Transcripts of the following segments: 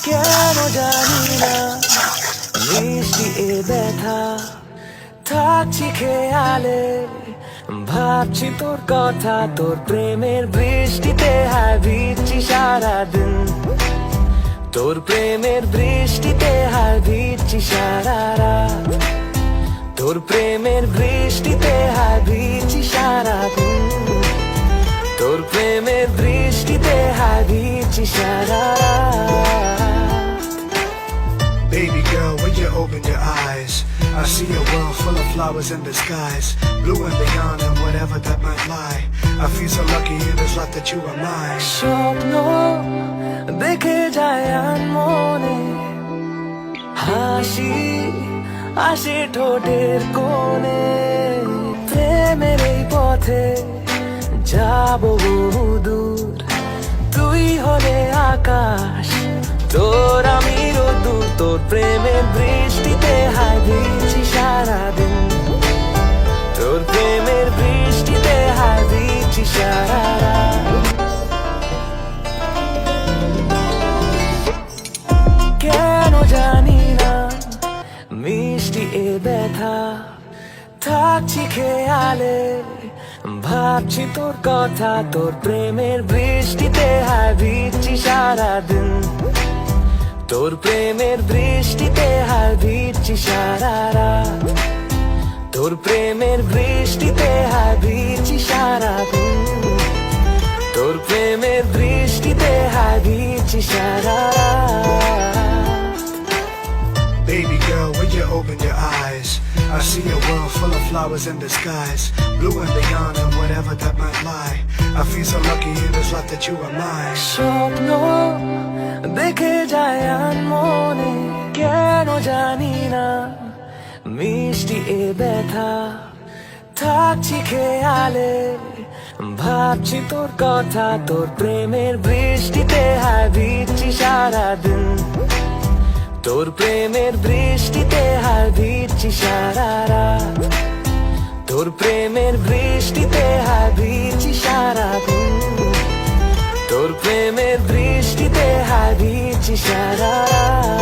কেন জানি না মিষ্টি এ ব্যথা থাকছি খেয়ালে ভাবছি তোর কথা তোর প্রেমের বৃষ্টিতে হায় ভিজছি সারাদিন তোর প্রেমের বৃষ্টিতে হায় ভিজছি সারা রাত তোর প্রেমের বৃষ্টিতে হায় ভিজছি সারাদিন তোর প্রেমের বৃষ্টিতে হায় ভিজছি সারা রাত Baby girl, when you open your eyes, I see a world full of flowers in the skies, blue and beyond and whatever that might lie. I feel so lucky in this life that you are mine. স্বপ্ন দেখে যায় মনে হাসি আসে ঠোঁটের কোণে প্রেমের এই পথে যাব বহুদূর তুই হলে আকাশ তোর আমি রোদ্দুর তোর প্রেমের বৃষ্টিতে হায় ভিজছি সারাদিন তোর প্রেমের বৃষ্টিতে হায় ভিজছি সারা রাত কেন জানি না মিষ্টি এ ব্যথা থাকছি খেয়ালে ভাবছি তোর কথা তোর প্রেমের বৃষ্টিতে হায় ভিজছি সারাদিন তোর প্রেমের বৃষ্টিতে হায় ভিজছি সারা রাত তোর প্রেমের বৃষ্টিতে হায় ভিজছি সারাদিন তোর প্রেমের বৃষ্টিতে হায় ভিজছি সারা রাত Baby girl, when you open your eyes, I see a world full of flowers in the skies, blue and beyond and whatever that might lie. I feel so lucky in this life that you are mine. স্বপ্ন দেখে যায় মনে কেন জানি না মিষ্টি এ ব্যথা থাকছি খেয়ালে ভাবছি তোর কথা তোর প্রেমের বৃষ্টিতে হায় ভিজছি সারাদিন তোর প্রেমের বৃষ্টিতে হায় ভিজছি সারা রাত তোর প্রেমের বৃষ্টিতে হায় ভিজছি সারাদিন তোর প্রেমের বৃষ্টিতে হায় ভিজছি সারা রাত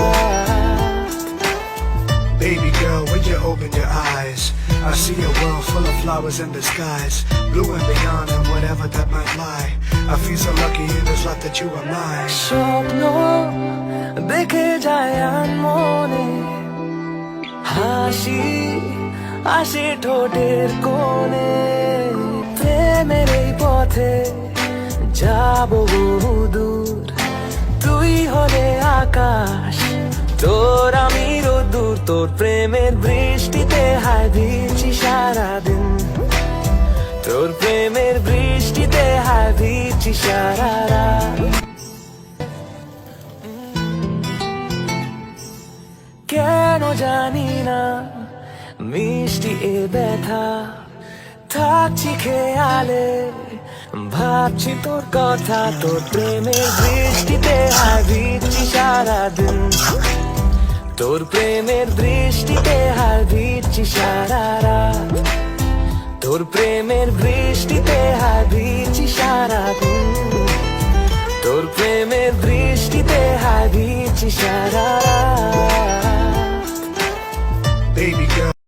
Baby girl, when you open your eyes, I see a world full of flowers in the skies, blue and beyond and whatever that might lie. I feel so lucky in this life that you are mine. স্বপ্ন দেখে যায় মনে হাসি আসে ঠোঁটের কোণে প্রেমের এই পথে যাব বহুদূর তুই হলে আকাশ তোর আমি রোদ্দুর তোর প্রেমের বৃষ্টিতে হায় ভিজছি সারাদিন তোর প্রেমের বৃষ্টিতে হায় ভিজছি সারা রাত কেন জানি না মিষ্টি এ ব্যথা থাকছি খেয়ালে ভাবছি তোর কথা তোর প্রেমের বৃষ্টিতে হায় ভিজছি সারাদিন তোর প্রেমের বৃষ্টিতে হায় ভিজছি সারা রাত তোর প্রেমের বৃষ্টিতে হায় ভিজছি সারাদিন তোর প্রেমের বৃষ্টিতে হায় ভিজছি সারা রাত